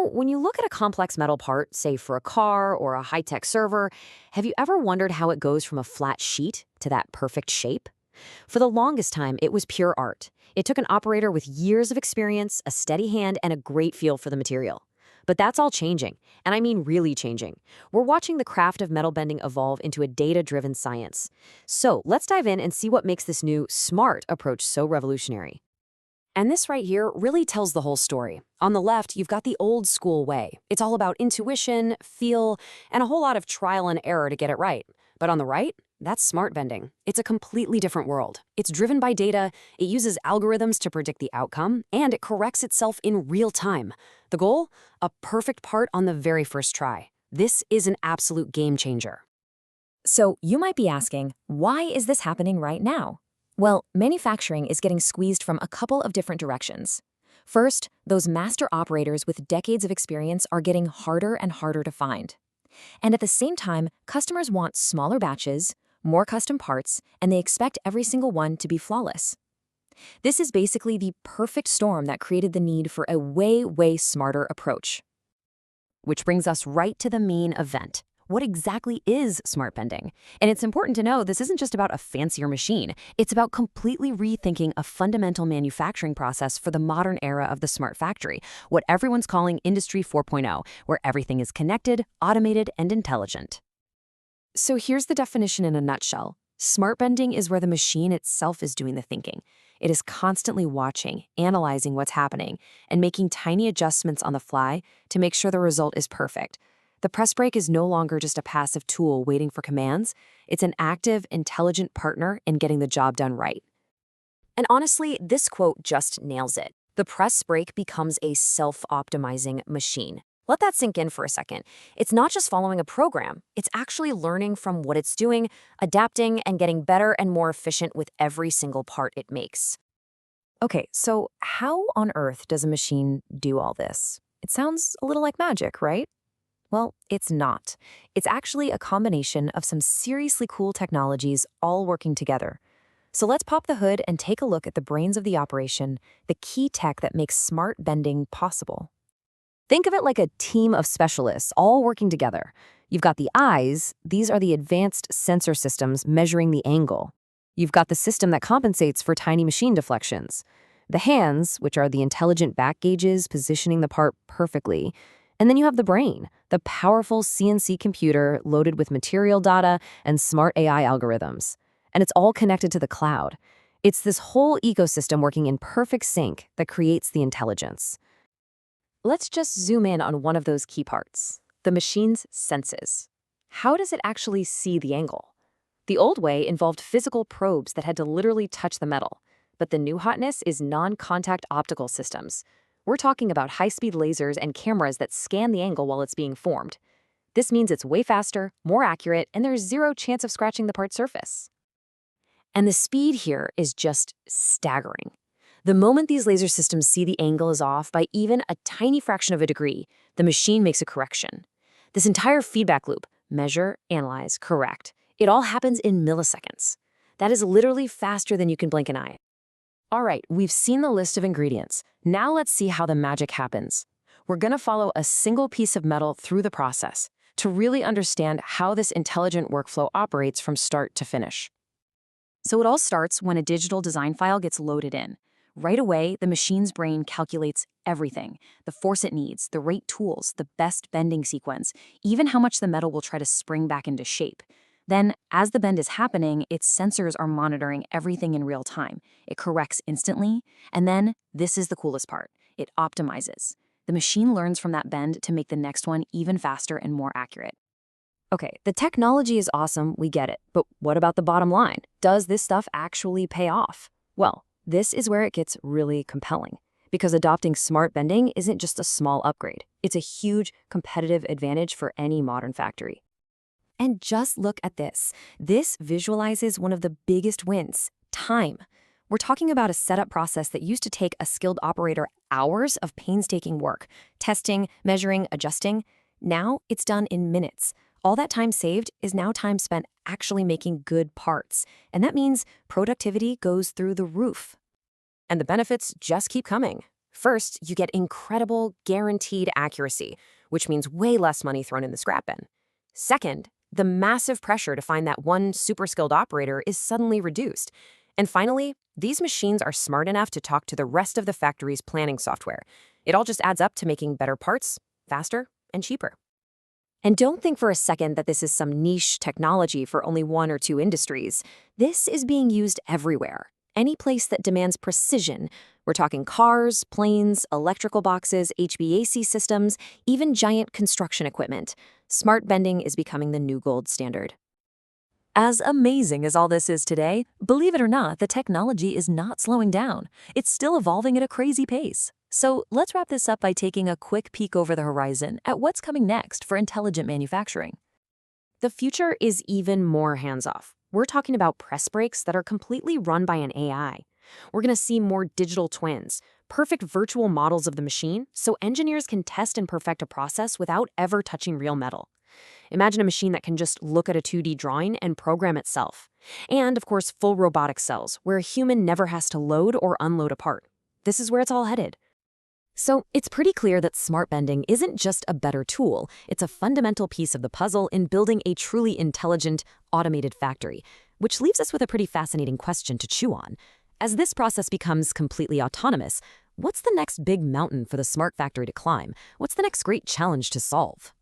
when you look at a complex metal part, say for a car or a high-tech server, have you ever wondered how it goes from a flat sheet to that perfect shape? For the longest time, it was pure art. It took an operator with years of experience, a steady hand, and a great feel for the material. But that's all changing, and I mean really changing. We're watching the craft of metal bending evolve into a data-driven science. So let's dive in and see what makes this new, smart approach so revolutionary. And this right here really tells the whole story. On the left, you've got the old school way. It's all about intuition, feel, and a whole lot of trial and error to get it right. But on the right, that's smart bending. It's a completely different world. It's driven by data, it uses algorithms to predict the outcome, and it corrects itself in real time. The goal? A perfect part on the very first try. This is an absolute game changer. So you might be asking, why is this happening right now? Well, manufacturing is getting squeezed from a couple of different directions. First, those master operators with decades of experience are getting harder and harder to find. And at the same time, customers want smaller batches, more custom parts, and they expect every single one to be flawless. This is basically the perfect storm that created the need for a way smarter approach. Which brings us right to the main event. What exactly is smart bending? And it's important to know this isn't just about a fancier machine. It's about completely rethinking a fundamental manufacturing process for the modern era of the smart factory, what everyone's calling Industry 4.0, where everything is connected, automated, and intelligent. So here's the definition in a nutshell. Smart bending is where the machine itself is doing the thinking. It is constantly watching, analyzing what's happening, and making tiny adjustments on the fly to make sure the result is perfect. The press brake is no longer just a passive tool waiting for commands. It's an active, intelligent partner in getting the job done right. And honestly, this quote just nails it. The press brake becomes a self-optimizing machine. Let that sink in for a second. It's not just following a program. It's actually learning from what it's doing, adapting, and getting better and more efficient with every single part it makes. Okay, so how on earth does a machine do all this? It sounds a little like magic, right? Well, it's not. It's actually a combination of some seriously cool technologies all working together. So let's pop the hood and take a look at the brains of the operation, the key tech that makes smart bending possible. Think of it like a team of specialists all working together. You've got the eyes. These are the advanced sensor systems measuring the angle. You've got the system that compensates for tiny machine deflections. The hands, which are the intelligent back gauges positioning the part perfectly. And then you have the brain, the powerful CNC computer loaded with material data and smart AI algorithms. And it's all connected to the cloud. It's this whole ecosystem working in perfect sync that creates the intelligence. Let's just zoom in on one of those key parts, the machine's senses. How does it actually see the angle? The old way involved physical probes that had to literally touch the metal, but the new hotness is non-contact optical systems. We're talking about high-speed lasers and cameras that scan the angle while it's being formed. This means it's way faster, more accurate, and there's zero chance of scratching the part's surface. And the speed here is just staggering. The moment these laser systems see the angle is off by even a tiny fraction of a degree, the machine makes a correction. This entire feedback loop, measure, analyze, correct, it all happens in milliseconds. That is literally faster than you can blink an eye. All right, we've seen the list of ingredients. Now let's see how the magic happens. We're going to follow a single piece of metal through the process to really understand how this intelligent workflow operates from start to finish. So it all starts when a digital design file gets loaded in. Right away, the machine's brain calculates everything: the force it needs, the right tools, the best bending sequence, even how much the metal will try to spring back into shape. Then, as the bend is happening, its sensors are monitoring everything in real time. It corrects instantly, and then, this is the coolest part, it optimizes. The machine learns from that bend to make the next one even faster and more accurate. Okay, the technology is awesome, we get it, but what about the bottom line? Does this stuff actually pay off? Well, this is where it gets really compelling, because adopting smart bending isn't just a small upgrade. It's a huge competitive advantage for any modern factory. And just look at this. This visualizes one of the biggest wins: time. We're talking about a setup process that used to take a skilled operator hours of painstaking work, testing, measuring, adjusting. Now it's done in minutes. All that time saved is now time spent actually making good parts. And that means productivity goes through the roof. And the benefits just keep coming. First, you get incredible, guaranteed accuracy, which means way less money thrown in the scrap bin. Second, the massive pressure to find that one super skilled operator is suddenly reduced. And finally, these machines are smart enough to talk to the rest of the factory's planning software. It all just adds up to making better parts, faster, and cheaper. And don't think for a second that this is some niche technology for only one or two industries. This is being used everywhere. Any place that demands precision. We're talking cars, planes, electrical boxes, HVAC systems, even giant construction equipment. Smart bending is becoming the new gold standard. As amazing as all this is today, believe it or not, the technology is not slowing down. It's still evolving at a crazy pace. So let's wrap this up by taking a quick peek over the horizon at what's coming next for intelligent manufacturing. The future is even more hands-off. We're talking about press brakes that are completely run by an AI. We're going to see more digital twins, perfect virtual models of the machine, so engineers can test and perfect a process without ever touching real metal. Imagine a machine that can just look at a 2D drawing and program itself. And, of course, full robotic cells, where a human never has to load or unload a part. This is where it's all headed. So it's pretty clear that smart bending isn't just a better tool, it's a fundamental piece of the puzzle in building a truly intelligent, automated factory, which leaves us with a pretty fascinating question to chew on. As this process becomes completely autonomous, what's the next big mountain for the smart factory to climb? What's the next great challenge to solve?